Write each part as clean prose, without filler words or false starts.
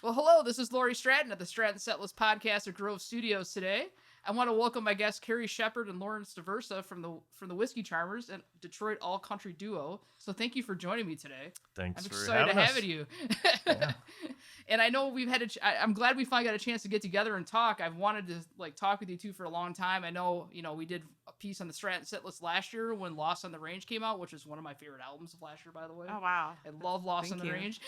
Well, hello, this is Lori Stratton at the Stratton Setlist podcast at Grove Studios today. I want to welcome my guests Carrie, Shepard, and Lawrence Daversa from the Whiskey Charmers and Detroit all-country duo. So thank you for joining me today. Thanks I'm for excited having to us. have you. Yeah. And I know we've had I'm glad we finally got a chance to get together and talk. I've wanted to talk with you two for a long time. I know, we did a piece on the Stratton Setlist last year when Lost on the Range came out, which is one of my favorite albums of last year, by the way. Oh, wow. I love Lost on the you. Range.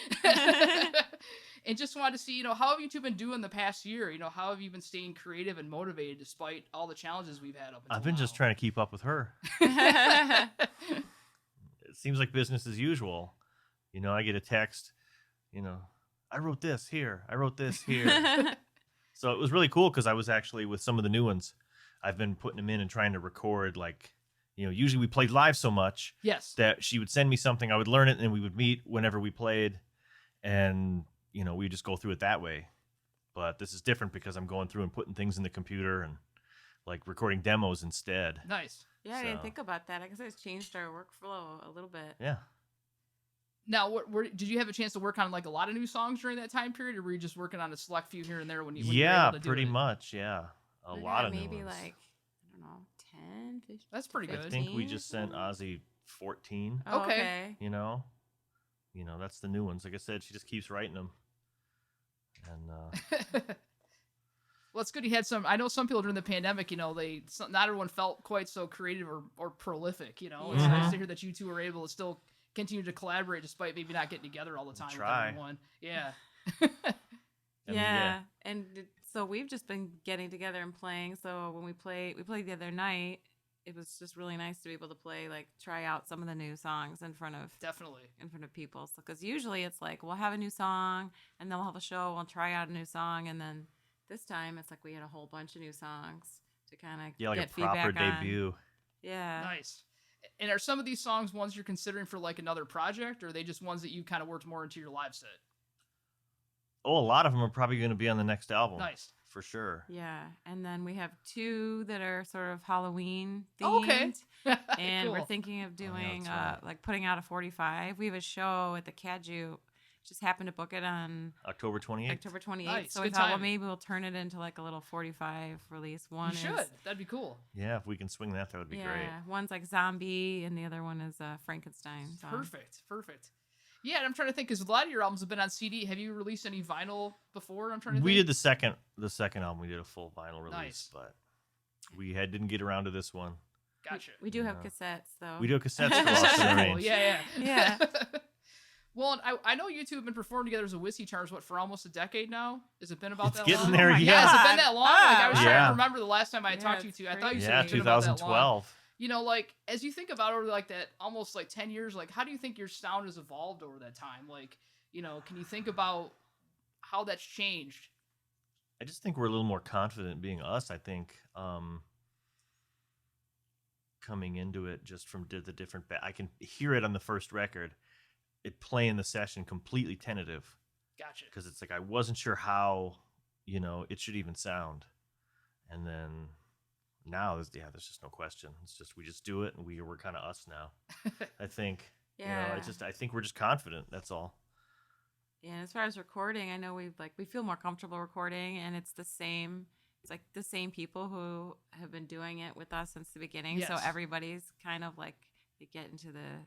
And just wanted to see, how have you two been doing the past year? How have you been staying creative and motivated despite all the challenges we've had up until I've been now? just trying to keep up with her. It seems like business as usual. I get a text, I wrote this here. I wrote this here. So it was really cool because I was actually with some of the new ones. I've been putting them in and trying to record, usually we played live so much Yes. that she would send me something, I would learn it, and then we would meet whenever we played. And, we just go through it that way. But this is different because I'm going through and putting things in the computer and recording demos instead. Nice. Yeah, I didn't think about that. I guess it's changed our workflow a little bit. Yeah. Now, did you have a chance to work on a lot of new songs during that time period, or were you just working on a select few here and there when you were able to do pretty it? much. Yeah, a We lot got of new maybe ones. 10, 15. That's pretty good. I think we just sent Ozzy 14. Oh, Okay. okay. That's the new ones. Like I said, she just keeps writing them. And Well, it's good you had some. I know some people during the pandemic, not everyone felt quite so creative or prolific. It's Yeah. nice to hear that you two were able to still continue to collaborate despite maybe not getting together all the time. Try. With everyone. Yeah. Yeah. And so we've just been getting together and playing. So when we played the other night, it was just really nice to be able to play, try out some of the new songs in front of Definitely. people. So, because usually it's we'll have a new song and then we'll have a show, we'll try out a new song, and then this time it's we had a whole bunch of new songs to kind of like get a proper feedback on. debut. Yeah. Nice. And are some of these songs ones you're considering for another project, or are they just ones that you kind of worked more into your live set? Oh, a lot of them are probably going to be on the next album. Nice. For sure. Yeah, and then we have 2 that are sort of Halloween themed. Oh, okay. And Cool. we're thinking of doing, that's right. putting out a 45. We have a show at the Caju. Just happened to book it on October 28th. October 28th. Nice, So we good thought, well, timing. maybe we'll turn it into a little 45 release. One You should. That'd be cool. Yeah, if we can swing that would be great. One's zombie, and the other one is Frankenstein. song. Perfect. Yeah, and I'm trying to think, because a lot of your albums have been on CD. Have you released any vinyl before? I'm trying to think. We did the second album. We did a full vinyl release, Nice. but we didn't get around to this one. Gotcha. We do have Yeah. cassettes, though. We do cassettes for Lost in the Range. Yeah. Yeah. Well, and I know you two have been performing together as a Whiskey Charmers, for almost a decade now? Has it been about It's that getting long? there, Oh my yeah. Has it God. been that long? I was trying Yeah. to remember the last time I Yeah, talked to you it's two. I thought you crazy. said Yeah, it's been about that long. 2012. As you think about over that almost 10 years, how do you think your sound has evolved over that time? Can you think about how that's changed? I just think we're a little more confident being us. I think coming into it just from the different, I can hear it on the first record, it playing the session completely tentative. Gotcha. Because it's I wasn't sure how, it should even sound. And then now, there's just no question. It's just, we just do it, and we're kind of us now. I think, Yeah. I think we're just confident. That's all. Yeah, as far as recording, I know we feel more comfortable recording, and it's the same. It's the same people who have been doing it with us since the beginning. So Yes. everybody's kind of they get into the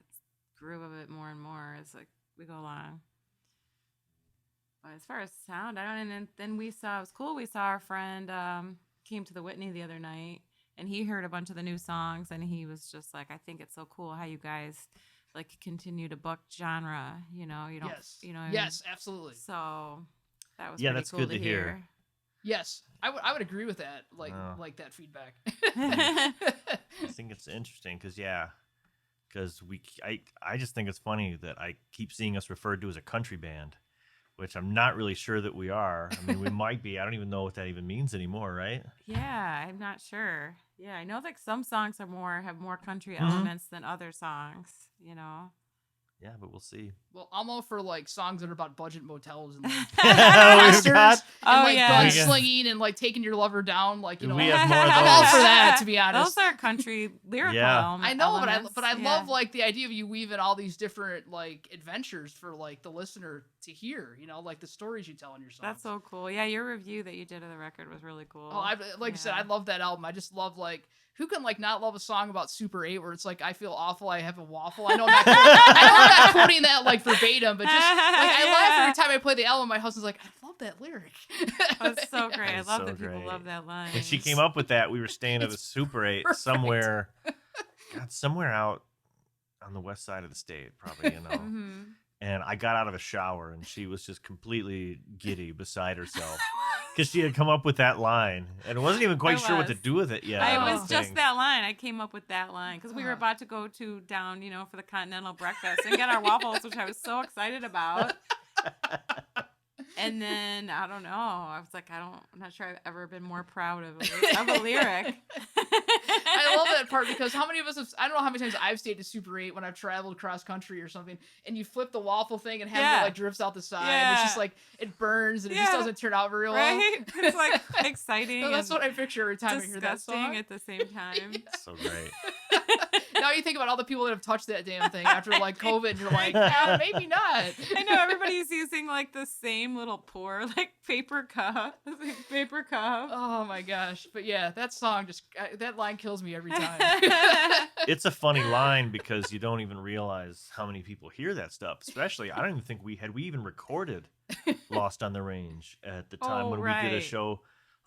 groove of it more and more as we go along. But as far as sound, and then it was cool. We saw our friend came to the Whitney the other night, and he heard a bunch of the new songs, and he was just I think it's so cool how you guys continue to book genre. You don't. Yes. You know. What I Yes, absolutely. mean? So that was Yeah, pretty that's cool good to to hear. Yes, I would agree with that. That feedback. I think it's interesting because I just think it's funny that I keep seeing us referred to as a country band, which I'm not really sure that we are. I mean, we might be. I don't even know what that even means anymore, right? Yeah, I'm not sure. Yeah, I know some songs have more country elements than other songs. Yeah, but we'll see. Well, I'm all for songs that are about budget motels and We've got- gunslinging and taking your lover down. We have more of I'm all those. for that, to be honest. Those are country lyrical. Yeah. I know, elements. but I Yeah. love the idea of you weaving all these different adventures for the listener to hear, you know, like the stories you tell in your songs. That's so cool. Yeah, your review that you did of the record was really cool. Oh, like I said, I love that album. I just love, like, who can, like, not love a song about Super 8 where it's like, I feel awful, I have a waffle. I know I'm not quoting that, like, verbatim, but just, like, I laugh every time I play the album. My husband's like, I love that lyric. That's so great. I That's love so that people great. love that line. When she came up with that, we were staying at a Super 8 perfect. somewhere, somewhere out on the west side of the state, probably, you know. Mm-hmm. And I got out of a shower, and she was just completely giddy beside herself because she had come up with that line, and wasn't even quite sure what to was. do with it yet. I I don't was just think. that line. I came up with that line because we were about to go down, you know, for the continental breakfast and get our waffles, which I was so excited about. And then I don't know. I was like, I'm not sure I've ever been more proud of a lyric. I love that part because how many of us have, I don't know how many times I've stayed to Super 8 when I've traveled cross country or something, and you flip the waffle thing and have it like drifts out the side. And it's just like, it burns and it just doesn't turn out very well. Right? It's like exciting. So that's what I picture every time I hear that disgusting song. at the same time. So great. Now you think about all the people that have touched that damn thing after like COVID, and you're like, maybe not. I know everybody's using like the same little pour, like paper cup. Oh my gosh. But yeah, that song just, that line kills me every time. It's a funny line because you don't even realize how many people hear that stuff. Especially, I don't even think we even recorded Lost on the Range at the time when we did a show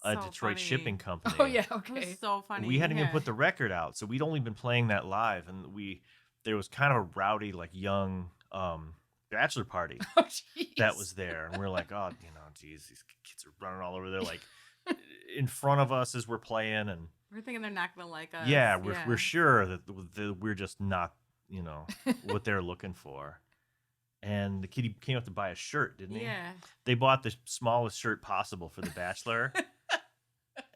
at So Detroit funny. Shipping Company. Oh yeah, It was okay. so funny. We hadn't even Yeah. put the record out, so we'd only been playing that live, and there was kind of a rowdy, like young bachelor party Oh jeez. that was there, and we're like, oh, you know, geez, these kids are running all over there, like in front of us as we're playing, and We're thinking they're not gonna like us. yeah, we're sure that we're just not, you know, what they're looking for. And the kid came up to buy a shirt, didn't he? Yeah. They bought the smallest shirt possible for the bachelor.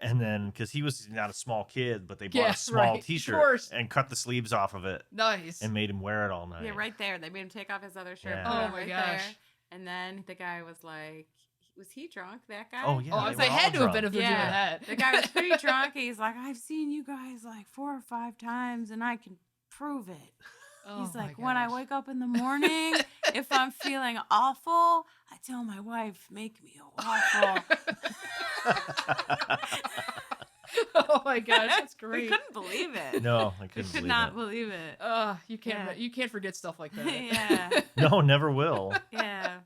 And then, because he was not a small kid, but they bought a small right. Of T-shirt course. and cut the sleeves off of it Nice. and made him wear it all night. Yeah, right there. They made him take off his other shirt. Yeah. put it Oh on my right gosh. there. And then the guy was like, was he drunk, that guy? Oh, yeah. Oh, they they were had all to have been drunk. if they're doing that. The guy was pretty drunk. He's like, I've seen you guys like 4 or 5 times and I can prove it. Oh, He's my like, when I gosh. wake up in the morning, if I'm feeling awful, I tell my wife, make me a waffle. Oh my gosh, that's We great. couldn't believe it. No, I We couldn't could believe not it. believe it. You can't forget stuff like that. Yeah. No, never will. Yeah.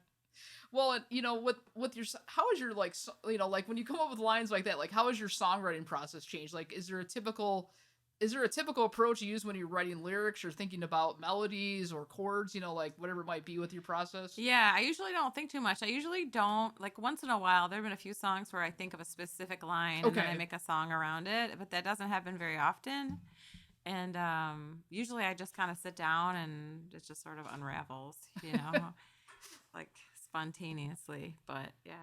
Well, and, you know, with your, how is your, like, you know, like when you come up with lines like that, like how has your songwriting process changed? Like, is there a typical approach you use when you're writing lyrics or thinking about melodies or chords, you know, like whatever it might be with your process? Yeah, I usually don't think too much. I usually don't, like once in a while, there have been a few songs where I think of a specific line and then I Okay. make a song around it, but that doesn't happen very often. And usually I just kind of sit down and it just sort of unravels, you know, like spontaneously. But yeah,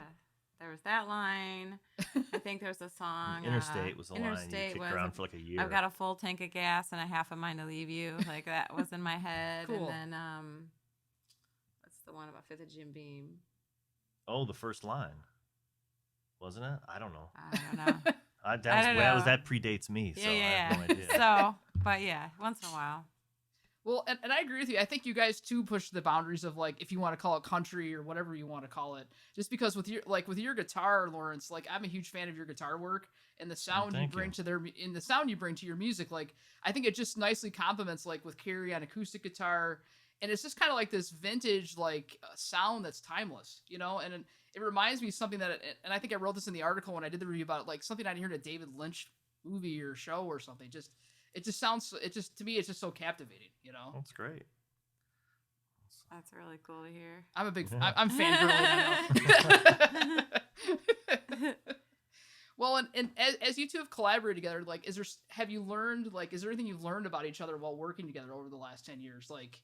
there was that line. I think there's a song. Interstate was the line you Interstate kicked was around for like a year. I've got a full tank of gas and a half a mind to leave you. Like that was in my head. Cool. And then what's the one about Fifth of Jim Beam? Oh, the first line. Wasn't it? I don't know. I don't know. That predates me, so I have no idea. So, but yeah, once in a while. Well, and I agree with you. I think you guys too push the boundaries of, like, if you want to call it country or whatever you want to call it. Just because with your guitar, Lawrence, like I'm a huge fan of your guitar work and the sound you bring to your music. Like I think it just nicely complements, like with Carrie on acoustic guitar, and it's just kind of like this vintage like sound that's timeless, you know. And it reminds me of something and I think I wrote this in the article when I did the review about it, like something I'd heard in a David Lynch movie or show or something. To me, it's just so captivating, you know? That's great. That's really cool to hear. I'm a big, Yeah. I'm fangirling. I know. Well, and as you two have collaborated together, like, is there anything you've learned about each other while working together over the last 10 years? Like,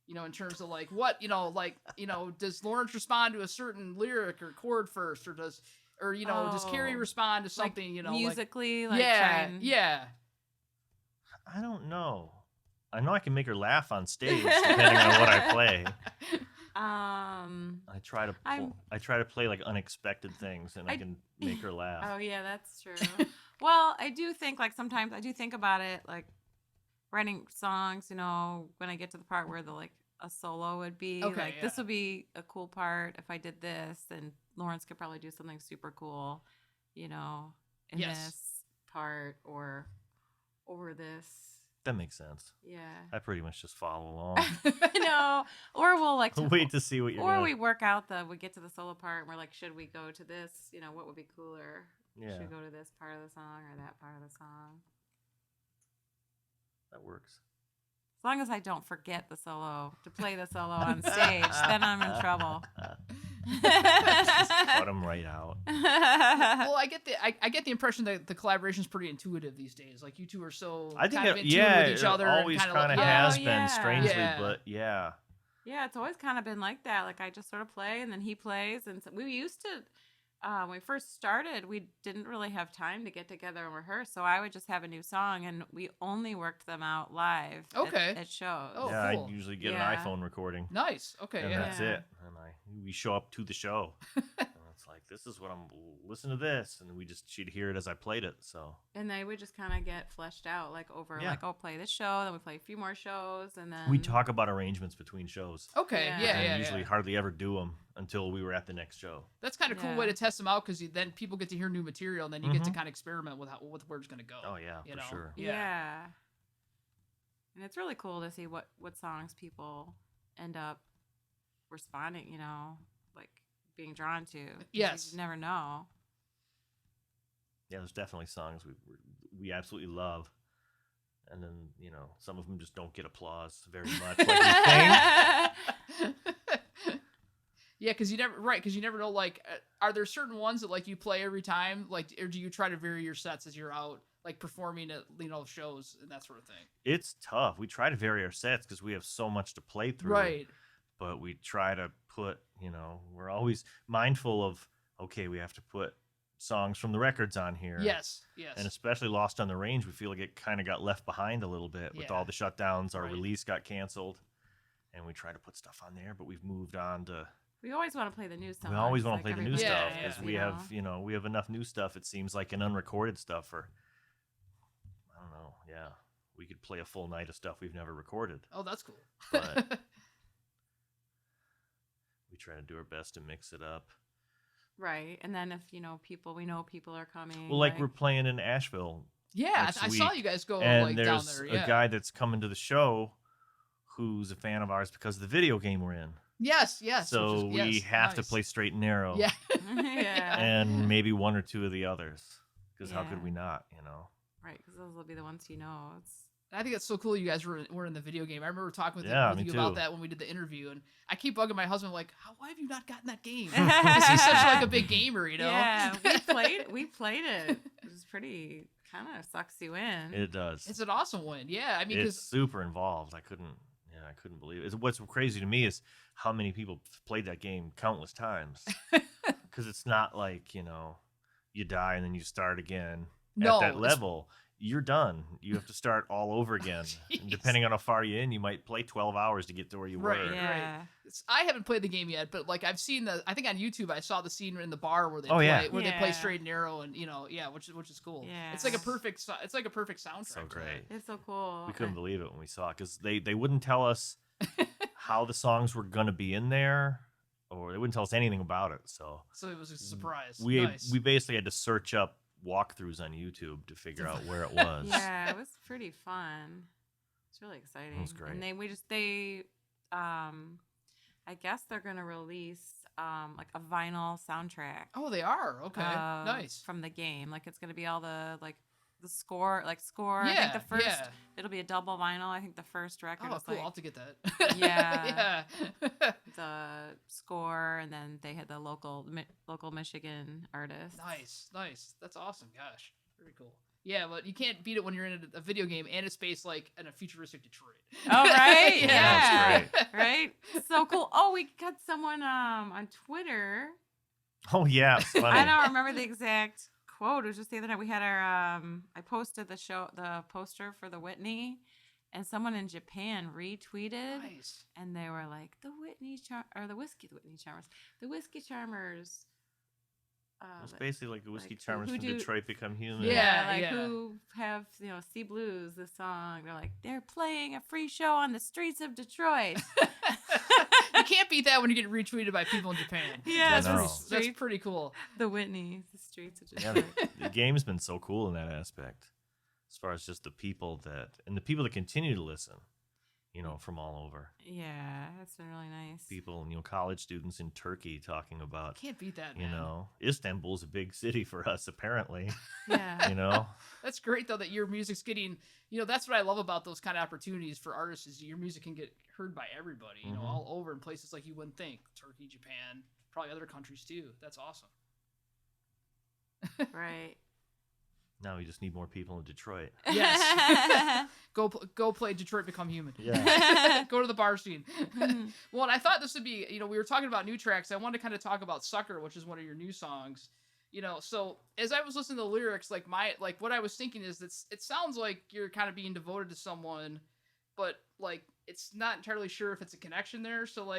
you know, in terms of like what, you know, like, you know, does Lawrence respond to a certain lyric or chord first, or does Carrie respond to something, like you know, musically, yeah. I don't know. I know I can make her laugh on stage depending on what I play. I try to play like unexpected things, and I can make her laugh. Oh yeah, that's true. Well, I do think like sometimes I do think about it like writing songs. You know, when I get to the part where the like a solo would be. Okay, Like this yeah. would be a cool part if I did this, and Lawrence could probably do something super cool, in Yes. this part or over this. That makes sense. Yeah. I pretty much just follow along. I know. Or we'll like Wait to see what you're or gonna... we work out we get to the solo part and we're like, should we go to this? What would be cooler? Yeah. Should we go to this part of the song or that part of the song? That works. As long as I don't forget to play the solo on stage, then I'm in trouble. Just cut them right out. Well, I get the impression that the collaboration is pretty intuitive these days. Like you two are so I think kind of in tune with each other. it always kind kind of like, has Oh, been, yeah. strangely, Yeah. but yeah. Yeah, it's always kind of been like that. Like I just sort of play and then he plays. And so we used to, when we first started, we didn't really have time to get together and rehearse. So I would just have a new song and we only worked them out live Okay. at shows. Oh, Yeah, cool. I usually get Yeah. an iPhone recording. Nice. Okay. And Yeah. that's it. And we show up to the show. And it's like, this is what listen to this. And she'd hear it as I played it. So And they would just kind of get fleshed out over Yeah. like, oh, play this show. Then we play a few more shows. And then we talk about arrangements between shows. Okay. Yeah. Yeah. and Yeah. usually yeah. hardly ever do them until we were at the next show. That's kind of cool Yeah. way to test them out because then people get to hear new material and then you get to Mhm. kind of experiment with where it's going to go. Oh, yeah, you for know? sure. Yeah. And it's really cool to see what songs people end up responding, like being drawn to. 'Cause Yes. You never know. Yeah, there's definitely songs we absolutely love. And then, some of them just don't get applause very much. Like you think. Yeah, because you never know. Like, are there certain ones that like you play every time, like, or do you try to vary your sets as you're out, like performing at shows and that sort of thing? It's tough. We try to vary our sets because we have so much to play through. Right. But we try to put, we're always mindful of, okay, we have to put songs from the records on here. Yes. Yes. And especially Lost on the Range, we feel like it kind of got left behind a little bit with Yeah. all the shutdowns. Our Right. release got canceled. And we try to put stuff on there, but we've moved on to... We always want to play the new stuff. We always want to play the new everybody stuff does, because we have, we have enough new stuff. It seems like an unrecorded stuff for, I don't know. Yeah, we could play a full night of stuff we've never recorded. Oh, that's cool. But we try to do our best to mix it up. Right. And then if, we know people are coming. Well, like we're playing in Asheville, Yeah, next I saw week, you guys go and like down there's there. a Yeah. guy that's coming to the show who's a fan of ours because of the video game we're in. Yes. Yes. So which we is, yes, have to nice. play Straight and Narrow. Yeah. Yeah. And maybe one or two of the others. Because how Yeah. could we not, Right. Because those will be the ones It's I think it's so cool you guys were in the video game. I remember talking with Yeah, you me about too. that when we did the interview, and I keep bugging my husband like, why have you not gotten that game? Because he's such like a big gamer, Yeah. We played it. It was pretty, kind of sucks you in. It does. It's an awesome win. Yeah, I mean, It's because super involved. I couldn't believe it. What's crazy to me is how many people played that game countless times. Because it's not like, you die and then you start again No, at that it's- level. You're done. You have to start all over again. And Jeez. depending on how far you're in, you might play 12 hours to get to where you Right, were. Yeah. I haven't played the game yet, but like I've seen I think on YouTube I saw the scene in the bar where they Oh, play yeah. where they play Yeah. Straight and Narrow, and which is cool. Yeah. It's like a perfect soundtrack. So to great. that. It's so cool. We couldn't believe it when we saw it because they wouldn't tell us how the songs were going to be in there, or they wouldn't tell us anything about it. So So it was a surprise. we Nice. basically had to search up walkthroughs on YouTube to figure out where it was. Yeah, it was pretty fun. It's really exciting. It was great. And I guess they're gonna release like a vinyl soundtrack. Oh, they are okay. Nice. From the game. Like it's gonna be all the the score. I Yeah, think the first yeah. it'll be a double vinyl. I think the first record Oh, was cool. like I'll have to get that. Yeah. yeah. the score, and then they had the local Michigan artist. Nice. That's awesome. Gosh, very cool. Yeah, but you can't beat it when you're in a video game and it's based like in a futuristic Detroit. Oh, right? yeah. Yeah, that's Right? So cool. Oh, we got someone on Twitter. Oh yeah, it's funny. I don't remember the exact quote. It was just the other night. We had our I posted the poster for the Whitney, and someone in Japan retweeted, Nice. and they were like, the Whitney Charmers, It's basically like the Whiskey like, Charmers who from do- Detroit Become Human. Yeah. like who have Sea Blues, the song. They're like, they're playing a free show on the streets of Detroit. You can't beat that when you get retweeted by people in Japan. Yeah, that's pretty cool. The Whitney, the streets of Yeah, Detroit. the game's been so cool in that aspect, as far as just the people that continue to listen, from all over. Yeah, that's been really nice. People, college students in Turkey talking about, Can't beat that, man. Istanbul's a big city for us, apparently. Yeah. That's great, though, that your music's getting, that's what I love about those kind of opportunities for artists is your music can get heard by everybody, all over in places like you wouldn't think. Turkey, Japan, probably other countries, too. That's awesome. Right. Now we just need more people in Detroit. Yes. Go play Detroit Become Human. Yeah. Go to the bar scene. Well, and I thought this would be, we were talking about new tracks. I wanted to kind of talk about Sucker, which is one of your new songs. So as I was listening to the lyrics, what I was thinking is that it sounds like you're kind of being devoted to someone, but it's not entirely sure if it's a connection there. So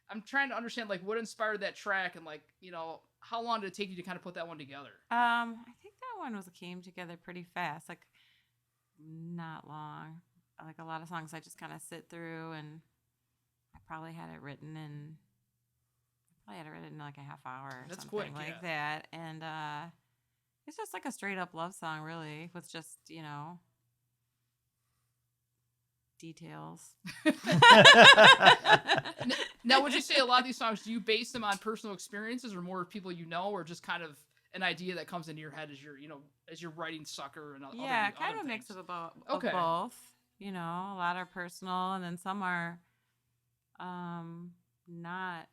I'm trying to understand what inspired that track and how long did it take you to kind of put that one together? I think that one came together pretty fast, not long. Like a lot of songs I just kind of sit through, and I probably had it written in like a half hour or That's something quick, like that. And it's just like a straight up love song, really, with just, details. Now, would you say a lot of these songs, do you base them on personal experiences or more people or just kind of an idea that comes into your head as you're writing Sucker and Yeah, other kind of a mix things? of both. A lot are personal, and then some are not.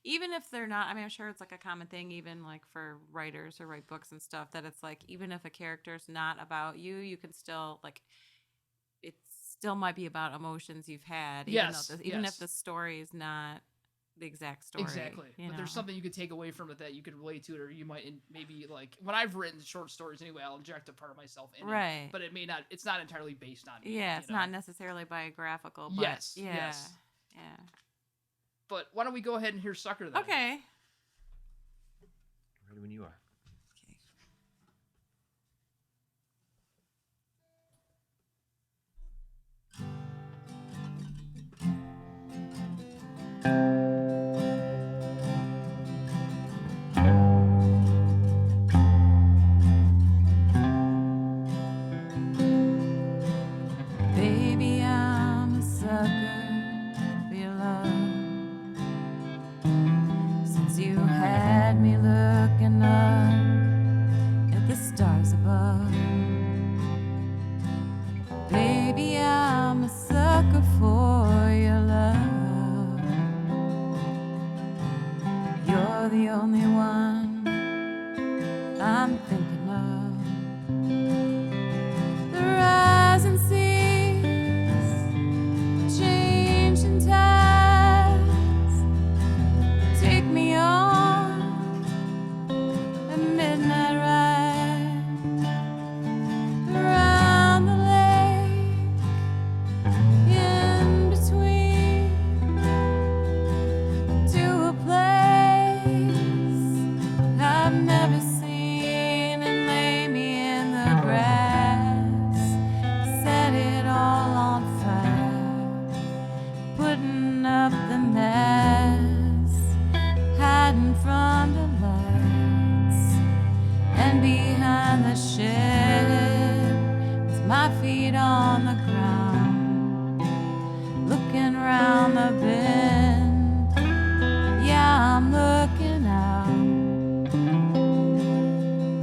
Even if they're not, I'm sure it's a common thing, even for writers who write books and stuff, that it's even if a character's not about you, you can still it still might be about emotions you've had. Even if the story is not the exact story. Exactly. But there's something you could take away from it that you could relate to it, or you might maybe when I've written short stories anyway, I'll inject a part of myself in it. But it's not entirely based on me. Yeah, it's not necessarily biographical. But yes. Yeah. Yes. Yeah. But why don't we go ahead and hear Sucker then? Okay. Ready when you are. Baby, I'm a sucker for your love. Since you had me looking up at the stars above. Baby, I'm a sucker for your love. You're the only one I'm thinking of. The rising seas, changing tides, take me on a midnight ride around the lake, in between, to a place I've never seen, and lay me in the grass, set it all on fire, putting up the mess, hiding from the lights, and behind the shed, with my feet on the ground, looking round the bend, yeah, I'm looking out,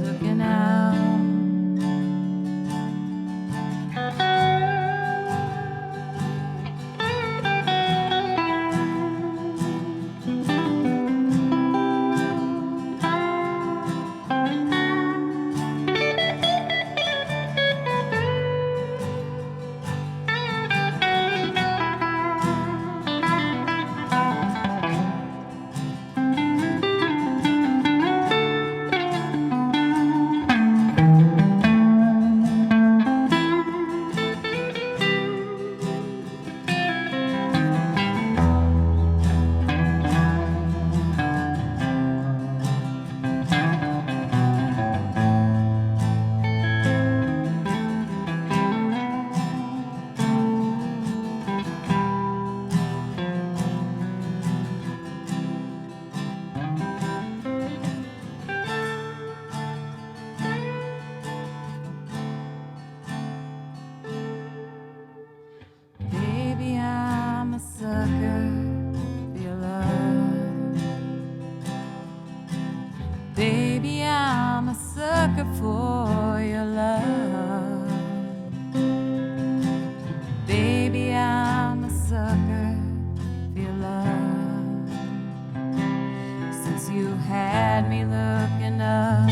looking out. a sucker for your love. Baby, I'm a sucker for your love. Since you had me looking up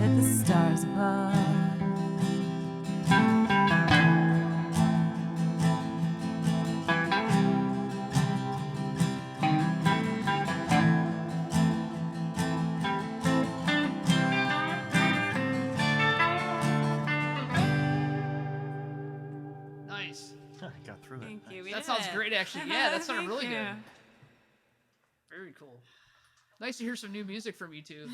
at the stars above. Nice. I got through it. Thank you. We That did sounds it. great, actually. Yeah, that sounded Thank really you. good. Very cool. Nice to hear some new music from you too.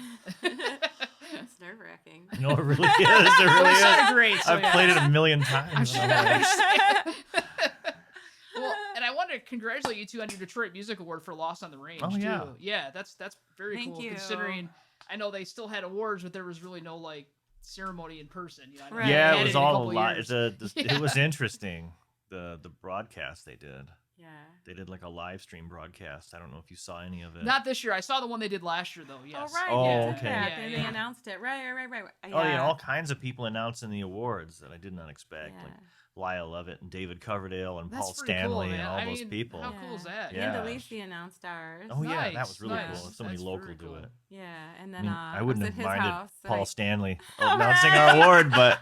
It's nerve wracking. No, it really is. It really It is. sounded great. So I've yeah. played it a million times. I'm sure. I'm like, Well, and I want to congratulate you two on your Detroit Music Award for Lost on the Range. Oh, yeah. too. Yeah, that's very Thank cool. you. Considering I know they still had awards, but there was really no like ceremony in person. You know, I know Right. they yeah, had it was in all a couple lot. years. It was interesting. The broadcast they did. Yeah. They did like a live stream broadcast. I don't know if you saw any of it. Not this year. I saw the one they did last year though. Yes. Oh, right. Oh, they did okay. that. Yeah, They yeah. announced it. Right. Oh yeah, all kinds of people announcing the awards that I did not expect. Yeah. Like Lyle Lovett and David Coverdale and That's Paul pretty Stanley cool, man. and all I those mean, people. How cool is that? Yeah. And Lacey announced ours. Oh yeah, that Nice, was really nice. cool. So many That's local very do cool. it. Yeah, and I then mean, I I wouldn't was have at his minded house, and Paul I- Stanley Oh, announcing right. our award, but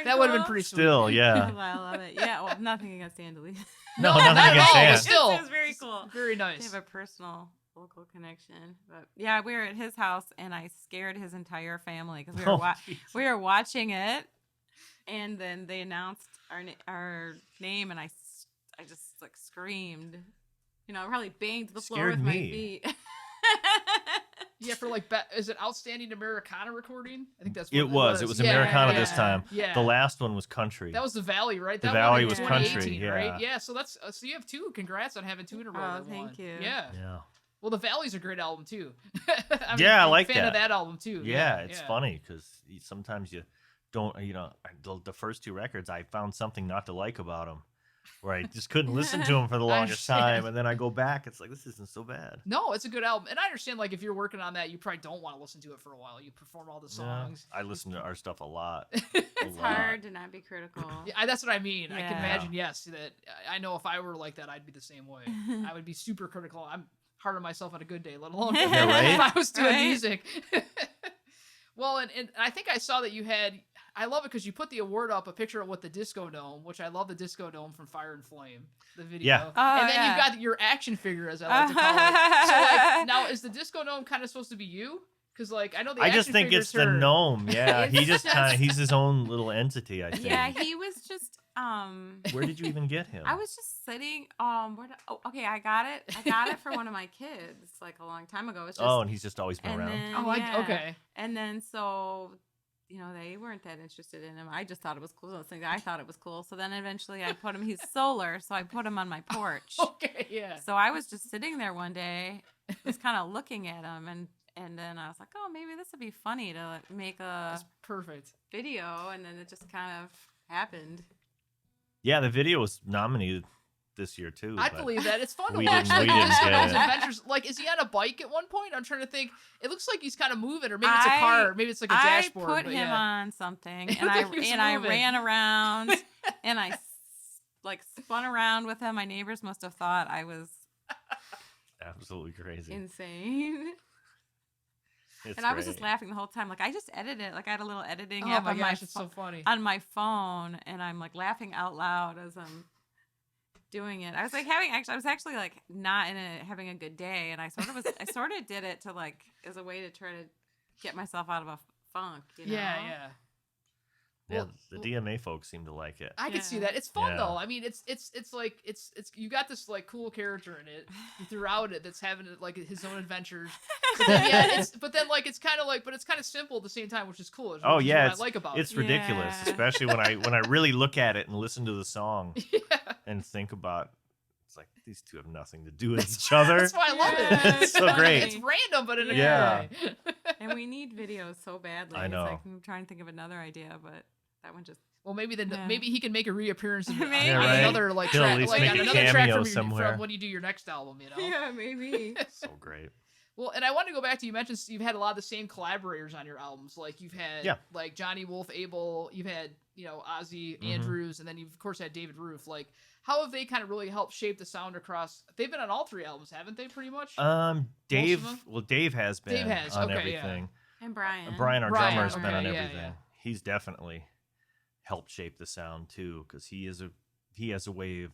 That would have been pretty sweet. still, yeah. I love it. Yeah, well, nothing against Andy. No, not nothing at against all, Stan. but still. It was very cool. Very They nice. have a personal local connection. But yeah, we were at his house, and I scared his entire family because Oh, we were watching it, and then they announced our name, and I just like screamed. You know, I probably banged the floor Scared with my me. feet. Yeah, for like, is it Outstanding Americana Recording? I think that's what It was. It was Americana this time. Yeah. The last one was country. That was the Valley, right? The That Valley won in was 2018, country, yeah. right? Yeah, so that's so you have two. Congrats on having two in a row. Oh, that thank won. you. Yeah. yeah. Well, the Valley's a great album too. Yeah, I I'm a like fan of that. that album too. Yeah, it's funny because sometimes you don't, the first two records, I found something not to like about them, where I just couldn't listen to them for the I longest understand. time, and then I go back, it's like, this isn't so bad. No, it's a good album, and I understand. Like, if you're working on that, you probably don't want to listen to it for a while. You perform all the songs. Yeah, I listen to our stuff a lot. It's hard to not be critical. Yeah, that's what I mean. I can Yeah. imagine. Yes, that I know if I were like that, I'd be the same way. I would be super critical. I'm hard on myself on a good day, let alone Yeah, right? if I was doing Right? music. Well, and I think I saw that you had. I love it because you put the award up, a picture of what the Disco Dome, which I love the Disco Dome from Fire and Flame, the video. Yeah. Oh, and then yeah. you've got your action figure, as I like to call it. So, like, now is the Disco Dome kind of supposed to be you? Because, like, I know the I action just think figure's it's the her. gnome. Yeah, he It's just just- kind of, he's his own little entity, I think. Yeah, he was just Where did you even get him? I was just sitting okay, I got it for one of my kids like a long time ago. It's just, Oh, and he's just always been and around. then, Oh, yeah. okay. And then so they weren't that interested in him. I just thought it was cool. I thought it was cool. So then eventually I put him, he's solar, so I put him on my porch. Okay, yeah. So I was just sitting there one day, just kind of looking at him, and then I was like, oh, maybe this would be funny to make a That's perfect. video, and then it just kind of happened. Yeah, the video was nominated this year too. I but believe that. It's fun to we watch didn't- like we didn't these get those it. adventures. Like, is he on a bike at one point? I'm trying to think. It looks like he's kind of moving, or maybe it's a car, maybe it's like a dashboard. I put but him yeah. on something, It and looked I like he was and I moving. ran around, and I spun around with him. My neighbors must have thought I was Absolutely crazy. insane. It's And I was just great. laughing the whole time. Like, I just edited it. Like, I had a little editing Oh app my on gosh, it's so funny. on my phone, and I'm like laughing out loud as I'm doing it. I was like I was actually like not having a good day, and I sort of did it to like as a way to try to get myself out of a funk. You know? Yeah. Yeah, Well, the DMA folks seem to like it. I can see Yeah. that. It's fun Yeah. though. I mean, it's like it's you got this like cool character in it throughout it that's having like his own adventures. But then, yeah, it's kind of like, but it's kind of simple at the same time, which is cool. Which Oh is yeah, what it's I like about it's it. ridiculous, Yeah. especially when I really look at it and listen to the song Yeah, and think about. It's like these two have nothing to do with each other. that's why I love Yeah, it. it's so great. It's random, but in a Yeah. good way. And we need videos so badly. I know. It's like, I'm trying to think of another idea, but that one just. Well, maybe Yeah. maybe he can make a reappearance in Maybe. on Yeah, right. another like He'll at track, least like make on a another track cameo from, somewhere. from when you do your next album. You know. Yeah, maybe. So great. Well, and I want to go back to, you mentioned you've had a lot of the same collaborators on your albums. Like you've had like Johnny Wolf, Abel, you've had, Ozzy, Andrews, and then you've of course had David Roof. Like how have they kind of really helped shape the sound across? They've been on all 3 albums, haven't they? Pretty much. Dave has been on everything. Yeah. And Brian. Brian, our drummer, has been on yeah, everything. yeah. He's definitely helped shape the sound too, because he has a way of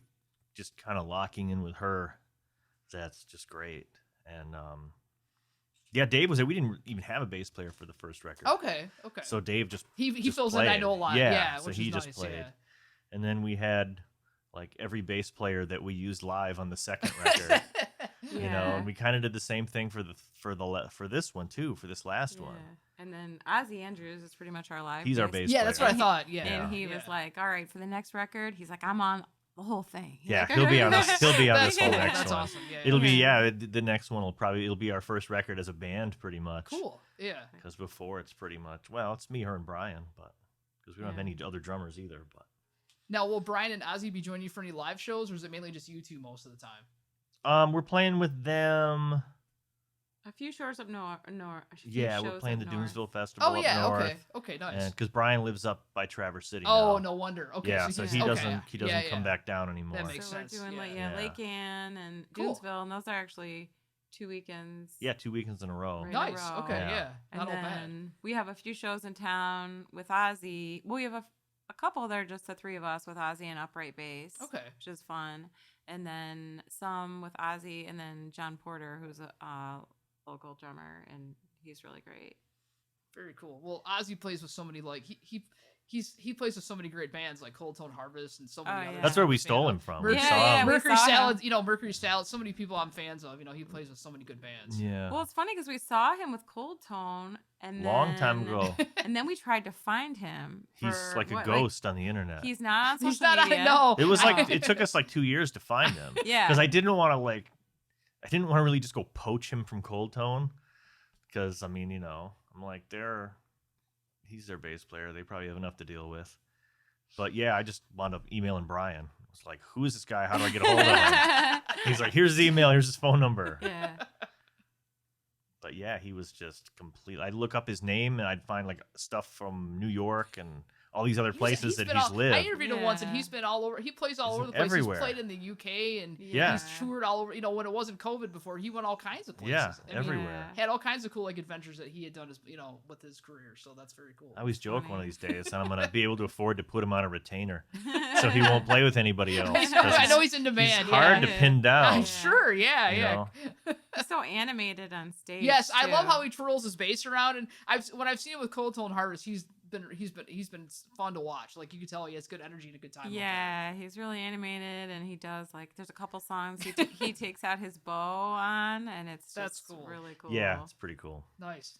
just kind of locking in with her. That's just great. And Dave was there. We didn't even have a bass player for the first record. Okay. So Dave he fills played. in, I know, a lot. Yeah, which so he is just nice, played. yeah. And then we had like every bass player that we used live on the second record. And we kind of did the same thing for this one too, for this last one. And then Ozzy Andrews is pretty much our live. He's our bass player. Yeah, that's what I thought. Yeah. And he was like, "All right, for the next record," he's like, "I'm on the whole thing." He'll be on this. He'll be on this whole next That's one. awesome. Yeah, It'll be the next one it'll be our first record as a band, pretty much. Cool. Yeah. Because before it's pretty much it's me, her, and Brian, but because we don't have any other drummers either. But now, will Brian and Ozzy be joining you for any live shows, or is it mainly just you two most of the time? We're playing with them. A few shows up north. We're playing the Doonesville Festival. Oh yeah, up north. okay, nice. And because Brian lives up by Traverse City. Oh, now. no wonder. Okay, Yeah, so he doesn't come back down anymore. That makes sense. We're doing Yeah. Lake Ann and Cool. Doonesville, and those are actually 2 weekends. Yeah, 2 weekends in a row. Right. Nice. in a row. Okay, yeah. And Not all then bad. we have a few shows in town with Ozzy. Well, we have a couple that are just the 3 of us with Ozzy and upright bass. Okay. Which is fun. And then some with Ozzy, and then John Porter, who's a local drummer, and he's really great. Very cool. Well, Ozzy plays with so many, like he plays with so many great bands like Cold Tone Harvest and so many others. That's where we I'm a fan stole of. him from. Mercury, We saw him. Mercury saw Salad, him. Mercury Salad. So many people I'm fans of. He plays with so many good bands. Yeah. Well, it's funny because we saw him with Cold Tone, and Long time ago. and then we tried to find him. He's for like a what, ghost on the internet. He's not on social He's not. media. I know. It was like it took us like 2 years to find him. Yeah. Because I didn't want to really just go poach him from Cold Tone. Because I'm like he's their bass player. They probably have enough to deal with. But yeah, I just wound up emailing Brian. I was like, "Who is this guy? How do I get a hold of him?" He's like, "Here's his email. Here's his phone number." Yeah. But yeah, he was just complete. I'd look up his name and I'd find like stuff from New York and all these other places that he's lived. I interviewed him once, and he's been all over. He plays all over the place. Everywhere. He's played in the UK, and Yeah. he's toured all over. When it wasn't COVID before, he went all kinds of places. Yeah, And everywhere. He had all kinds of cool adventures that he had done with his career. So that's very cool. I always joke one of funny. these days that I'm going to be able to afford to put him on a retainer so he won't play with anybody else. I know he's in demand. He's hard to yeah. pin down. I'm sure. Yeah, you yeah. know? He's so animated on stage. Yes, I love too. how he twirls his bass around, and when I've seen him with Cold Tone Harvest, he's been fun to watch. Like you can tell he has good energy and a good time. Yeah, he's really animated, and he does there's a couple songs he takes out his bow on, and it's That's just cool. really cool. Yeah, it's pretty cool. Nice.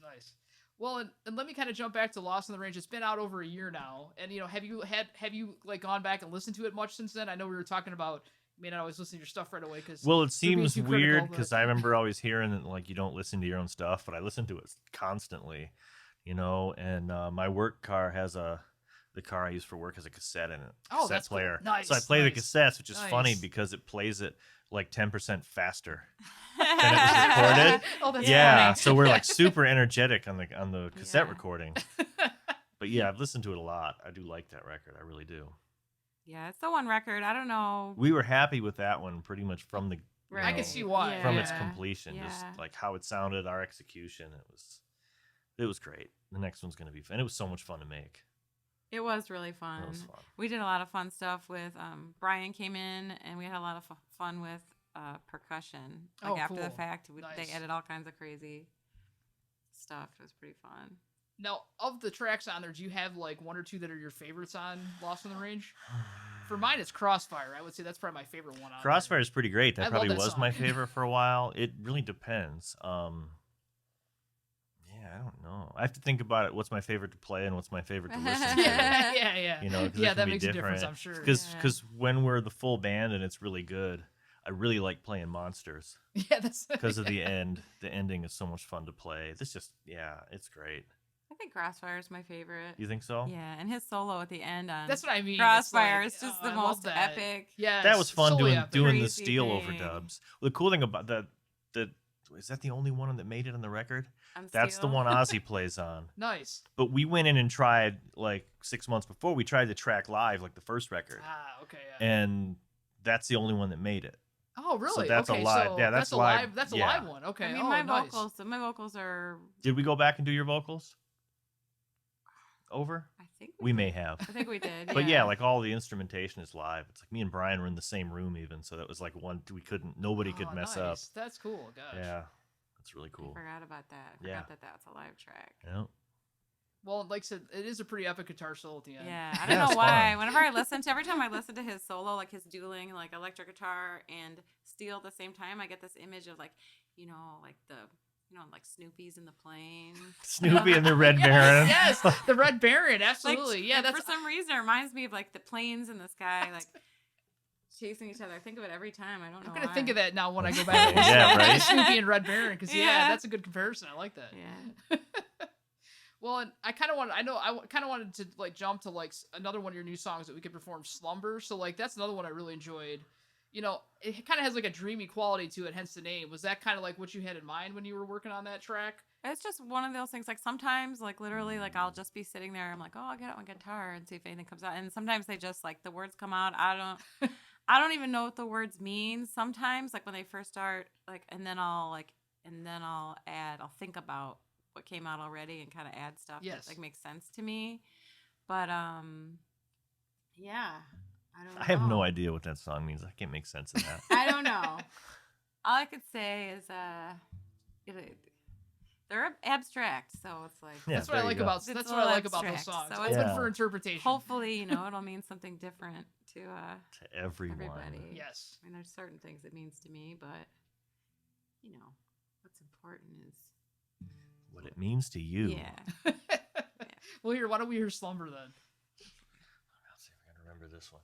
Well, and let me kind of jump back to Lost on the Range. It's been out over a year now, and have you like gone back and listened to it much since then? I know we were talking about. I mean, I always listen to your stuff right away because. Well, it seems too weird critical, because I remember always hearing that like you don't listen to your own stuff, but I listen to it constantly, And my work car has the car I use for work has a cassette in it. Oh, cassette that's cool. player. Nice, So I play the nice, cassettes, which is funny nice. because it plays it like 10% faster than it was recorded. Oh, that's Yeah, funny. so we're like super energetic on the cassette Yeah. recording. But yeah, I've listened to it a lot. I do like that record. I really do. Yeah, it's the one record. I don't know. We were happy with that one pretty much from the Right. I can see why. from its Yeah. completion, just Yeah. like how it sounded, our execution. It was great. The next one's gonna be fun. And it was so much fun to make. It was really fun. It was fun. We did a lot of fun stuff with Brian came in, and we had a lot of fun with percussion. Like Oh, after the cool. fact, Nice. they added all kinds of crazy stuff. It was pretty fun. Now, of the tracks on there, do you have like one or two that are your favorites on Lost on the Range? For mine, it's Crossfire. I would say that's probably my favorite one on Crossfire is pretty great. I That love probably that was song. my favorite for a while. It really depends. Yeah, I don't know. I have to think about it. What's my favorite to play and what's my favorite to listen to? there. Yeah. 'Cause it Yeah, can that be makes a difference, different. I'm sure. Because when we're the full band and it's really good, I really like playing Monsters Yeah, that's because of the end. The ending is so much fun to play. It's great. I think Crossfire is my favorite. You think so? Yeah, and his solo at the end on That's what I mean. Crossfire It's is just like, the I love most that. epic. Yeah, That was fun so doing epic. the Crazy steel thing. overdubs. The cool thing about the Is that the only one that made it on the record? I'm That's the still- one Ozzy plays on. Nice. But we went in and tried like 6 months before. We tried to track live, like the first record, Ah, okay. Yeah. and that's the only one that made it. Oh, really? that's a okay, live- so yeah, that's that's a live- live. That's a yeah. live one. Okay. I mean, oh, my nice. vocals are. Did we go back and do your vocals? Over? I think We may have. I think we did. But yeah, like all the instrumentation is live. It's like me and Brian were in the same room even, so that was like nobody could Oh, mess nice. up. That's cool. Gosh. Yeah. That's really cool. I forgot about that. I Yeah. forgot that that's a live track. Yeah. Well, like I said, it is a pretty epic guitar solo at the end. Yeah, I Yeah, don't it's know why. fun. Whenever I listen to, every time I listen to his solo, like his dueling, like electric guitar and steel at the same time, I get this image of like, like Snoopy's in the plane. Snoopy and the Red Baron. Yes, the Red Baron. Like, Absolutely. Yeah, like, that's. for some reason it reminds me of like the planes in the sky, like chasing each other. I think of it every time. I don't know. I'm gonna why. think of that now when I go back. and Yeah, listen to right? Snoopy and Red Baron, because Yeah. that's a good comparison. I like that. Yeah. Well, and I kind of wanted to like jump to like another one of your new songs that we could perform, Slumber. So like that's another one I really enjoyed. You know, it kind of has like a dreamy quality to it, hence the name. Was that kind of like what you had in mind when you were working on that track? It's just one of those things. Like sometimes, like literally, like I'll just be sitting there. I'm like, oh, I'll get out my guitar and see if anything comes out. And sometimes they just like the words come out. I don't even know what the words mean. Sometimes, like when they first start, like, and then I'll think about what came out already and kind of add stuff Yes. that like makes sense to me. But yeah, I don't know. I have no idea what that song means. I can't make sense of that. I don't know. All I could say is they're abstract, so it's like Yeah, That's what I there you like go. about. It's That's a what I little like about those abstract, songs. so Open it's- for interpretation. hopefully, it'll mean something different to To everyone. everybody. Yes. I mean, there's certain things it means to me, but what's important is What it means to you. yeah. Well, here, why don't we hear Slumber then? Let's see if I can remember this one.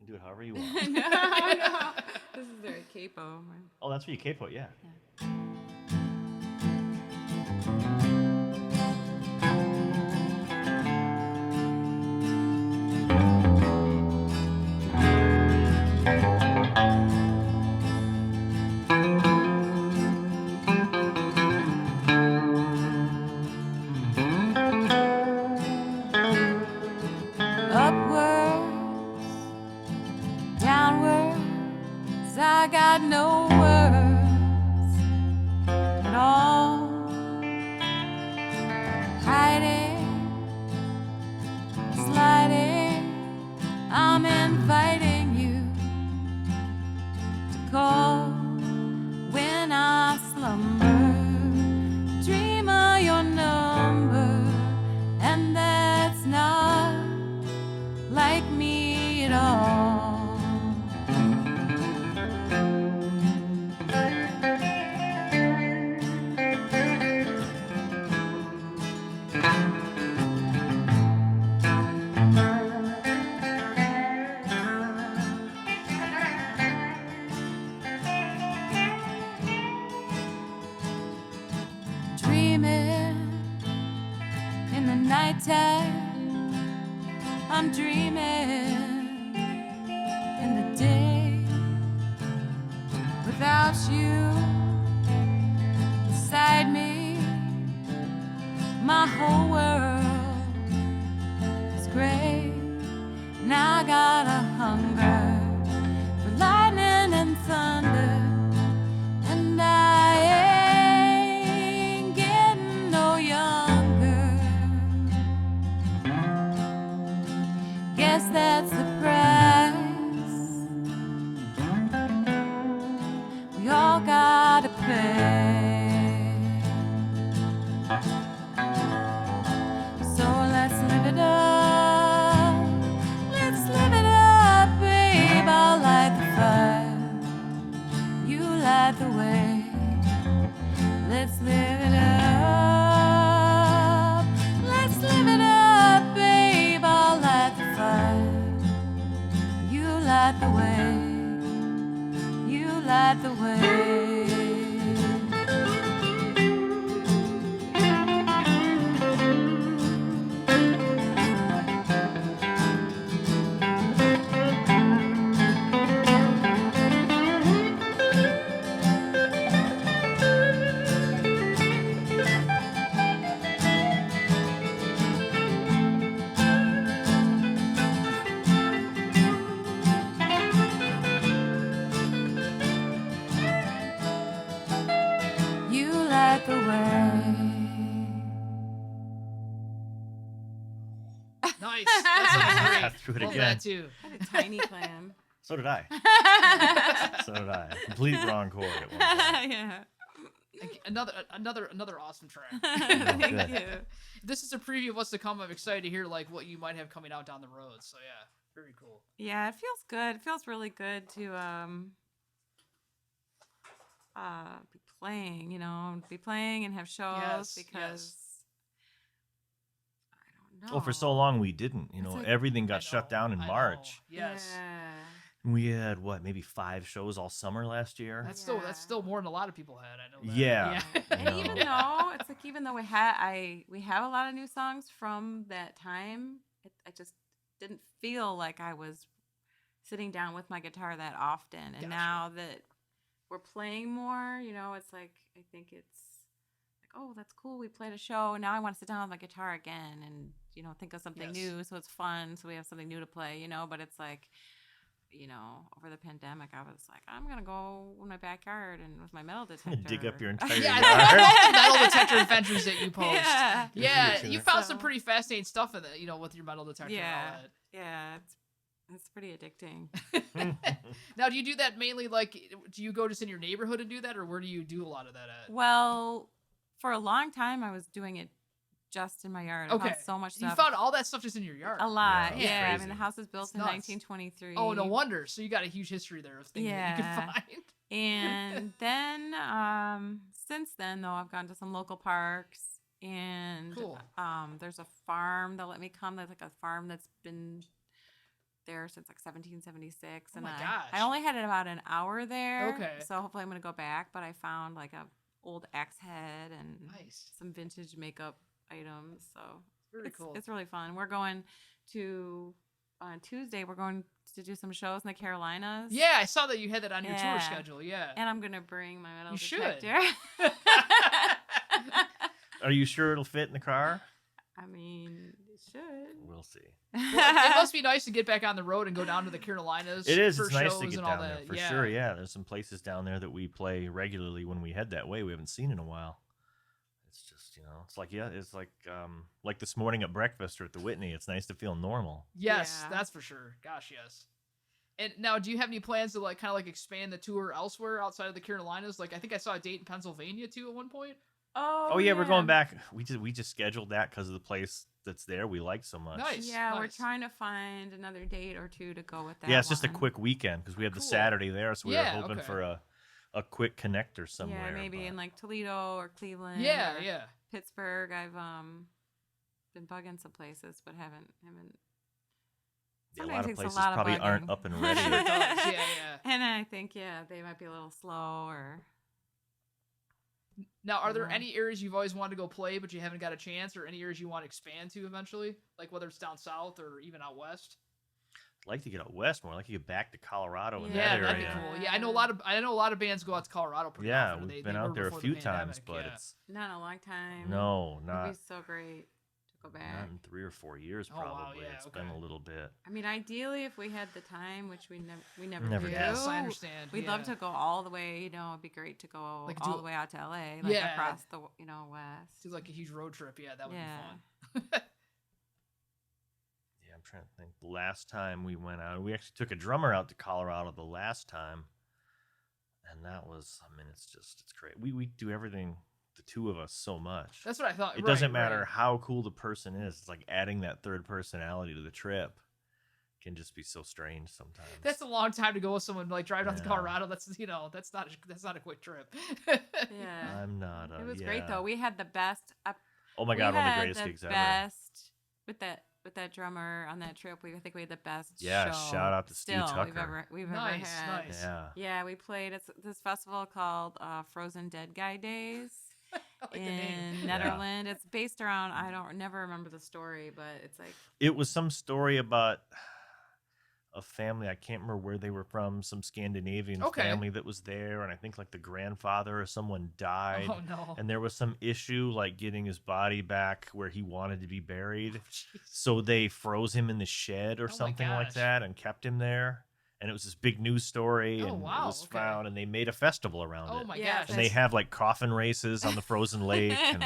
You can do it however you want. no. This is very capo. Oh, that's for you, capo, yeah. Upwards, downwards, I got no words at all. Hiding, sliding, I'm inviting you to call when I slumber. Dream of your number, and that's not like me at all. Dreaming in the nighttime, I'm dreaming in the day without you beside me. My whole world is gray. Now I got a hunger for lightning and thunder, and I ain't getting no younger. Guess that's the price we all gotta pay. So let's live it up. Let's live it up, babe. I'll light the fire. You light the way. Let's live it up. Let's live it up, babe. I'll light the fire. You light the way. You light the way. That Got through it Love again. that too. I had a tiny clam. So did I. So did I. Complete wrong chord at one point. Yeah. Another awesome track. Thank good. you. This is a preview of what's to come. I'm excited to hear like what you might have coming out down the road. So yeah, very cool. Yeah, it feels good. It feels really good to be playing, be playing and have shows Yes, because I don't know. Well, for so long we didn't. It's like- Everything I got shut know, down in I know. March. Yes. Yeah. We had maybe 5 shows all summer last year. That's Yeah. still more than a lot of people had. I know that. Yeah. And know. even though it's like even though we have a lot of new songs from that time, I just didn't feel like I was sitting down with my guitar that often. And Gotcha. now that we're playing more, it's like I think it's like, oh, that's cool. We played a show, and now I want to sit down with my guitar again and think of something Yes. new. So it's fun. So we have something new to play. But it's like. Over the pandemic, I was like, I'm gonna go in my backyard and with my metal detector. Dig up your entire Yeah, yard. I know. Metal detector adventures that you post. Yeah. Yeah, Yeah. you found some So- pretty fascinating stuff in it, with your metal detector Yeah. and Yeah, it's pretty addicting. all that. Now, do you do that mainly do you go just in your neighborhood and do that, or where do you do a lot of that at? Well, for a long time, I was doing it just in my yard. I Okay. found so much You stuff. found all that stuff just in your yard. a lot. Yeah, Yeah, that's I mean, the crazy. house was built It's in nuts. 1923. Oh, no wonder. So you got a huge history there of things that you Yeah. can find. And then, since then, though, I've gone to some local parks, and Cool. there's a farm that let me come. There's like a farm that's been there since like 1776, Oh and my I gosh. only had about an hour there. Okay. So hopefully I'm gonna go back. But I found like a old axe head and Nice. some vintage makeup items. So Very cool. it's really fun. We're going to on Tuesday. We're going to do some shows in the Carolinas. Yeah, I saw that you had that on your tour Yeah. schedule. Yeah. And I'm gonna bring my metal You should. detector. Are you sure it'll fit in the car? I mean, it should. We'll see. Well, it must be nice to get back on the road and go down to the Carolinas. It is. for It's nice shows to get and all down there that. for sure. Yeah, there's some places down there that we play regularly when we head that way. We haven't seen in a while. It's just it's like this morning at breakfast or at the Whitney. It's nice to feel normal. Yes, Yeah. that's for sure. Gosh, yes. And now, do you have any plans to kind of expand the tour elsewhere outside of the Carolinas? I think I saw a date in Pennsylvania too at one point. Oh, Oh yeah, we're going back. We just scheduled that because of the place that's there we like so much. Nice. Yeah, we're nice. trying to find another date or two to go with that. Yeah, it's just a one. quick weekend because we have the Cool. Saturday there, so we Yeah, were hoping okay. for a quick connector somewhere. Yeah, maybe but- in like Toledo or Cleveland. Yeah, or yeah. Pittsburgh. I've been bugging some places, but haven't. Yeah, a Sometimes lot of takes a places lot of probably aren't bugging. up and ready. Sure does. Yeah, yeah. And I think they might be a little slow or. Now, are there Yeah. any areas you've always wanted to go play but you haven't got a chance, or any areas you want to expand to eventually? Whether it's down south or even out west? I'd like to get out west more. I'd like to get back to Colorado and Yeah, that that'd be area. cool. Yeah, I know a lot of bands go out to Colorado pretty Yeah, often. we've They been were out there a before the few times, pandemic, but yeah. it's Not in a long time. no, It'd not be so great to go back. not in 3 or 4 years Oh, wow, probably. yeah, It's okay. been a little bit. I mean, ideally, if we had the time, which we never Never do. do. Yes, I understand. We'd yeah. love to go all the way. It'd be great to go Like all do- the way out to LA, Yeah. across the west. do a huge road trip. Yeah, that would Yeah. be fun. Yeah, I'm trying to think. The last time we went out, we actually took a drummer out to Colorado the last time, and that was, it's great. We do everything, the two of us, so much. That's what I thought. It Right, doesn't matter right. how cool the person is. It's like adding that third personality to the trip can just be so strange sometimes. That's a long time to go with someone drive down to Yeah. Colorado. That's that's not a quick trip. Yeah. I'm not. It was great though. We had the best. Oh my we god, one of the had greatest gigs ever. best with that drummer on that trip. I think we had the best. Yeah, show shout out to Stu still Tucker. We've Nice, ever had. nice. Yeah. Yeah, we played at this festival called Frozen Dead Guy Days I like the name. in Netherlands. It's based around never remember the story, but it's like It was some story about a family. I can't remember where they were from. Some Scandinavian Okay. family that was there, and I think the grandfather or someone died. Oh no. And there was some issue getting his body back where he wanted to be buried. Jeez. So they froze him in the shed or my something like gosh. that and kept him there. And it was this big news story, Oh, and wow, it was okay. found, and they made a festival around Oh it. my Yeah, gosh. And they have coffin races on the frozen lake. And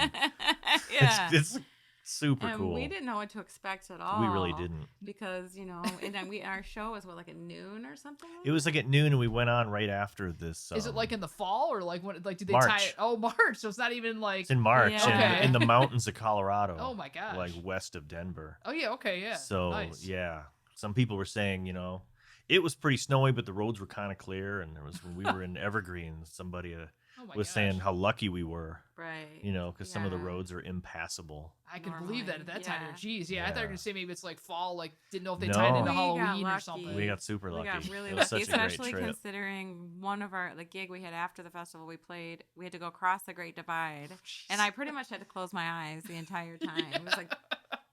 yeah. it's Super And cool. we didn't know what to expect at all. We really didn't. Because, and then our show was what, like at noon or something? It was like at noon, and we went on right after this. Is it like in the fall or like when? Like, do they March. tie it? Oh, March. So it's not even like. It's in March, Yeah. in the mountains of Colorado. Oh my gosh. Like west of Denver. Oh yeah. Okay. Yeah. So nice. yeah, some people were saying, it was pretty snowy, but the roads were kind of clear. And when we were in Evergreen, somebody Oh my was gosh. saying how lucky we were, Right. because some of the Yeah. roads are impassable. I can believe that at that time. Yeah. Geez, yeah, I thought you were Yeah. gonna say maybe it's like fall. Like, didn't know if they No. tied into We got Halloween or lucky. something. We got super We lucky. got really it was lucky, such a great especially trip. considering one of the gig we had after the festival we had to go across the Great Divide. And I pretty much had to close my eyes the entire time. It was like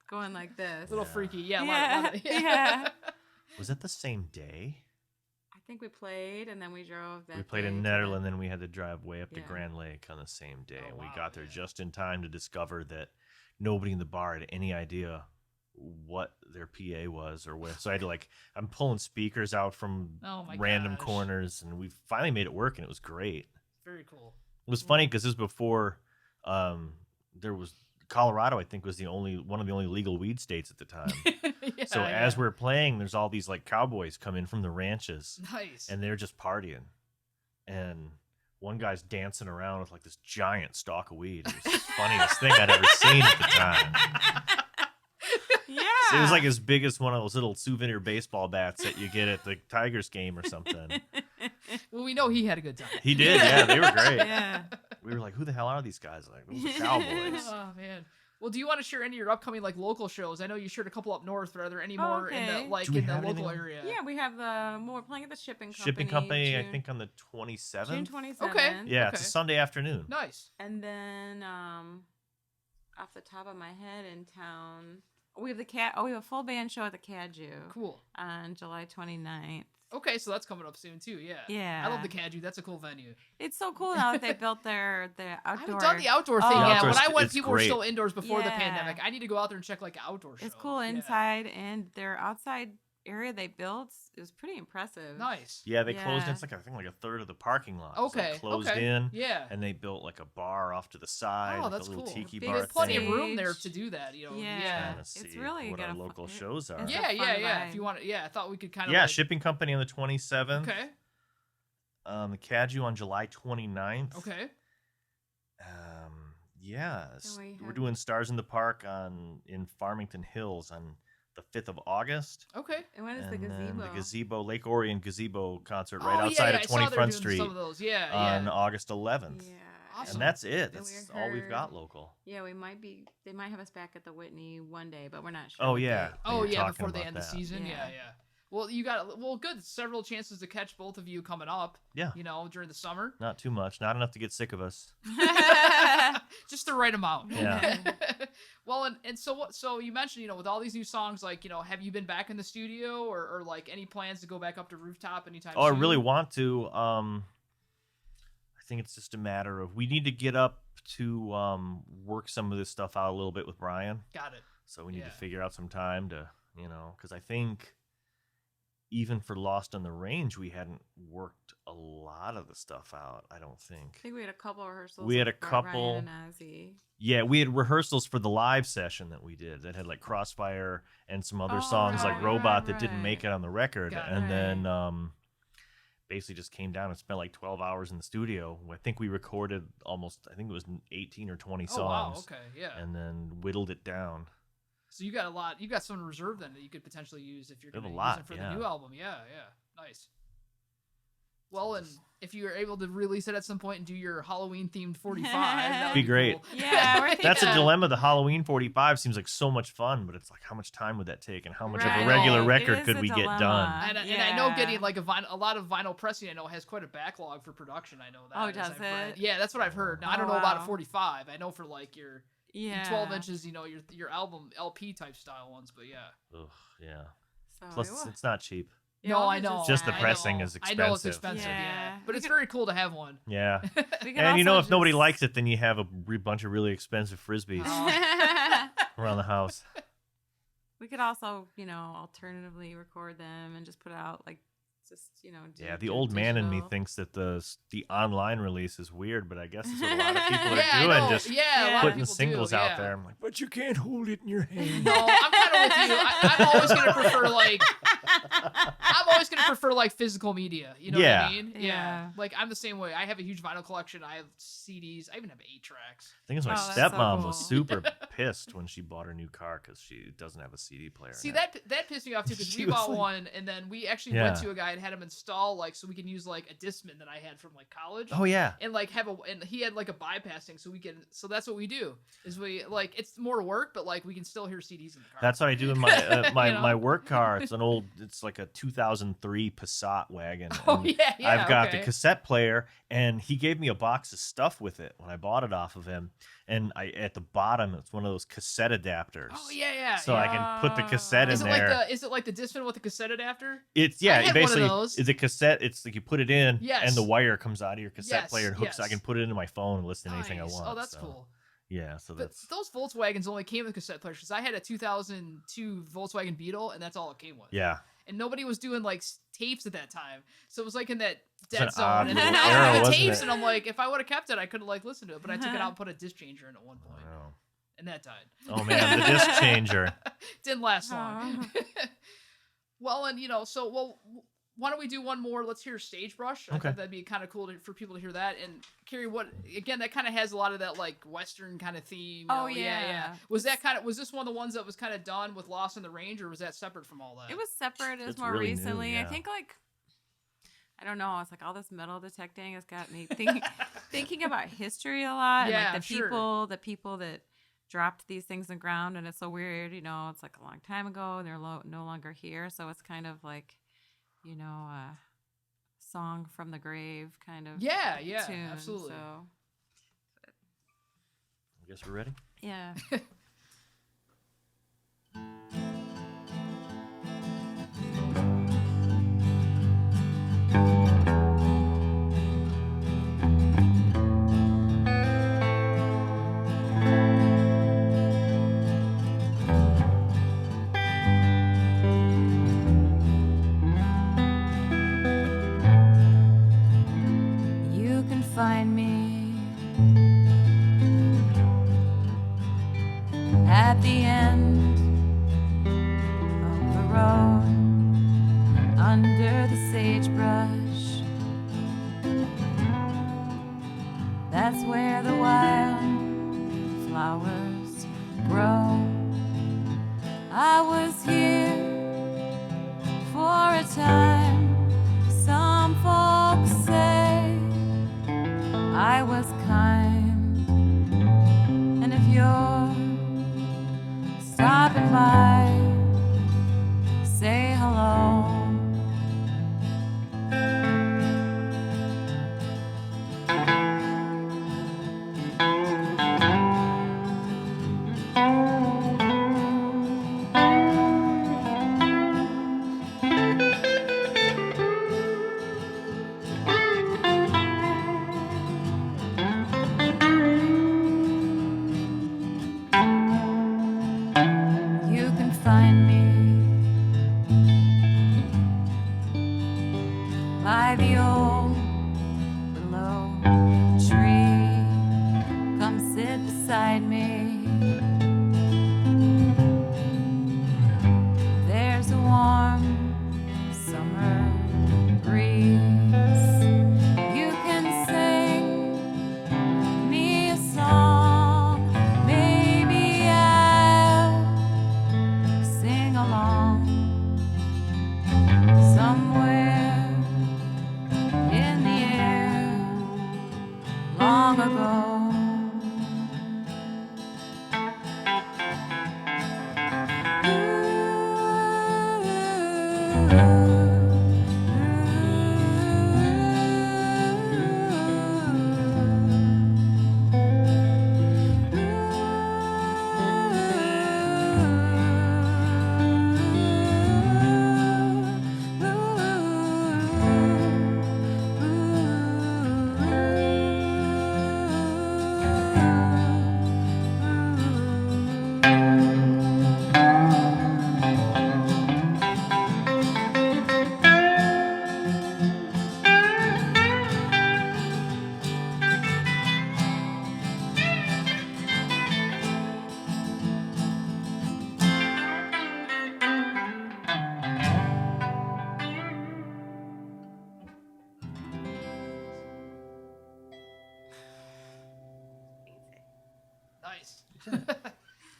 going like this. Little Yeah. freaky. Yeah. Yeah. Yeah. Yeah. Was it the same day? I think we played and then we drove that We played day in to Netherlands, then we had to drive way up to Yeah. Grand Lake on the same day. Oh, And we wow, got there yeah. just in time to discover that nobody in the bar had any idea what their PA was or where. So I had to I'm pulling speakers out from Oh my random gosh. corners, and we finally made it work, and it was great. Very cool. It was funny because this was before there was Colorado. I think was one of the only legal weed states at the time. Yeah, So as we're playing, there's all these cowboys come in from the ranches, nice. and they're just partying, and one guy's dancing around with this giant stalk of weed. It was the funniest thing I'd ever seen at the time. Yeah. So it was like as big as one of those little souvenir baseball bats that you get at the Tigers game or something. Well, we know he had a good time. He did, yeah, they were great. Yeah. We were like, who the hell are these guys? Those are cowboys. Oh man. Well, do you want to share any of your upcoming local shows? I know you shared a couple up north, but are there any more in Okay. the Do we in the have local anything? area? Yeah, we have we're playing at the shipping company. Shipping company, I June- think on the 27th. June 27th. Okay. Yeah, it's a Okay. Sunday afternoon. Nice. And then off the top of my head in town, we have we have a full band show at the Caju Cool. on July 29th. Okay, so that's coming up soon too. Yeah. Yeah. I love the Caju. That's a cool venue. It's so cool now that they built the I outdoor. haven't done the outdoor Oh. thing The yet. outdoors, When I went, it's people were great. still indoors before the Yeah. pandemic. I need to go out there and check outdoor shows. It's cool Yeah. inside, and their outside area they built is pretty impressive. Nice. Yeah, they closed in. Yeah. It's I think a third of the parking lot. Okay. Closed okay. in. Yeah. And they built a bar off to the side. Oh, like that's a little cool. tiki Big bar There's plenty thing. of room there stage. to do that. Yeah. Yeah. Trying to It's see really what got our a fu- local it- shows are. it's a Yeah, yeah, fun yeah. vibe. If you want, yeah, I thought we could kind of. Yeah, like, Shipping Company on the 27th. Okay. The Caju on July 29th. Okay. Yeah, Then we we're have- doing Stars in the Park in Farmington Hills on the 5th of August. Okay. And when is the And then gazebo? the gazebo, Lake Orion Gazebo concert Oh, right yeah, outside yeah, of I saw they were 20 Front doing Street Some of those. Yeah. on Yeah. August 11th. Yeah. Awesome. And that's it. And we That's all we've got heard- local. Yeah, they might have us back at the Whitney one day, but we're not sure. Oh, what yeah. date. Oh You're yeah, talking before they about end the that. season. Yeah, Yeah. yeah. Well, you got good several chances to catch both of you coming up. Yeah. During the summer. Not too much. Not enough to get sick of us. Just the right amount. Yeah. Well, and so what? So you mentioned, with all these new songs, have you been back in the studio or any plans to go back up to Rooftop anytime Oh, I soon? really want to. I think it's just a matter of we need to get up to work some of this stuff out a little bit with Brian. Got it. So we need to Yeah. figure out some time to, because I think even for Lost on the Range, we hadn't worked a lot of the stuff out. I don't think. I think we had a couple rehearsals. We had a with couple- Ryan and Ozzy. Yeah, we had rehearsals for the live session that we did that had Crossfire and some other Oh, songs like right, Robot right, that didn't make right. it on the record. Got it. And then basically just came down and spent 12 hours in the studio. I think we recorded I think it was 18 or 20 songs. Oh wow. Okay. Yeah. And then whittled it down. So you got a lot. You got some in reserve then that you could potentially use if you're We have going a to use lot, it for yeah. the new album. Yeah. Yeah. Nice. Well, and if you were able to release it at some point and do your Halloween themed 45, that would Be great. Cool. Yeah, we're thinking That's a of- dilemma. The Halloween 45 seems like so much fun, but it's how much time would that take, and how much of Right. a regular It record is could a we get dilemma. done? And I know Yeah. getting a lot of vinyl pressing, I know, has quite a backlog for production. I know that. Oh, as does I've read. it? Yeah, that's what I've heard. Now, I Oh, don't know about a wow. 45. I know for your Yeah. 12 inches, your album LP type style ones, but yeah. Ugh, yeah. So Plus, it's not cheap. Yeah, No, all I this know. is Just the I fine. pressing know. is I know it's expensive. expensive, yeah. Yeah. But We it's could- very cool to have one. Yeah. We could And if also nobody just- likes it, then you have a bunch of really expensive frisbees around the house. We could also, alternatively record them and just put out just do Yeah, the old man in me digital. thinks that the online release is weird, but I guess it's what a lot of people are Yeah, I doing, know. just Yeah, a lot of putting people singles do, out yeah. there. I'm like, but you can't hold it in your hand. No, I'm kind of with you. I'm always gonna prefer like physical media. You know what Yeah. I mean? Yeah. Like I'm the same way. I have a huge vinyl collection. I have CDs. I even have 8-tracks. I think it's my Oh, that's so stepmom cool. was super pissed when she bought her new car because she doesn't have a CD player. See in it. that pissed me off too because She we was bought like- one and then we actually Yeah. went to a guy and had him install like so we can use like a Discman that I had from like college. Oh yeah. And like and he had like a bypassing so that's what we do is we like it's more work but like we can still hear CDs in the car. That's what I do in my my You know? my work car. It's like a 2003 Passat wagon. Oh and yeah, I've got okay. the cassette player, and he gave me a box of stuff with it when I bought it off of him. And at the bottom, it's one of those cassette adapters. Oh yeah. So I can put the cassette in Is it there. is it like the Discman with the cassette adapter? It's I had one of basically those. it's a cassette. It's like you put it in, Yes. and the wire comes out of your cassette Yes, player and hooks. I yes. can put it into my phone and listen to anything I Nice. want. Oh, that's so, cool. Yeah, so But that's those Volkswagens only came with cassette players because I had a 2002 Volkswagen Beetle and that's all it came with. yeah. And nobody was doing like tapes at that time, so it was like in that an dead zone. odd And then little I era, had the wasn't tapes, it? and I'm like, if I would have kept it, I could have like listened to it. But I took it out and put a disc changer in at one point, Wow. and that died. Oh man, the disc changer. Didn't last long. Well, and why don't we do one more? Let's hear Sagebrush. I Okay. think that'd be kind of cool for people to hear that. And Carrie, that kind of has a lot of that like Western kind of theme. Oh, yeah. yeah. Was this one of the ones that was kind of done with Lost in the Range, or was that separate from all that? It was separate. It was It's more really new, recently. yeah. I think I don't know. It's like all this metal detecting has got me thinking about history a lot. And Yeah, like the people that dropped these things in the ground, and it's so weird. It's like a long time ago, and they're no longer here. So it's kind of like, a song from the grave kind of. Yeah, tune. absolutely. So I guess we're ready. yeah. You can find me at the end of the road under the sagebrush. That's where the wild flowers grow. I was here for a time. Some folks say I was kind, and if you're stopping by, say hello. You can find me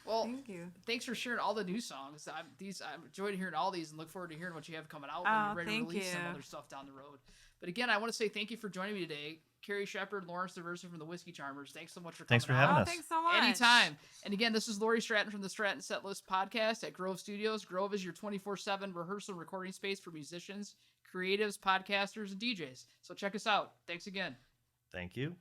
Well, Thank you. thanks for sharing all the new songs. I'm enjoyed hearing all these and look forward to hearing what you have coming out when Oh, you're ready to thank release some you. other stuff down the road. But again, I want to say thank you for joining me today. Carrie, Shepard, Lawrence Daversa from the Whiskey Charmers. Thanks so much for coming Thanks for out. having Oh, us. thanks so much. Anytime. And again, this is Lori Stratton from the Stratton Setlist podcast at Grove Studios. Grove is your 24/7 rehearsal and recording space for musicians, creatives, podcasters, and DJs. So check us out. Thanks again. Thank you.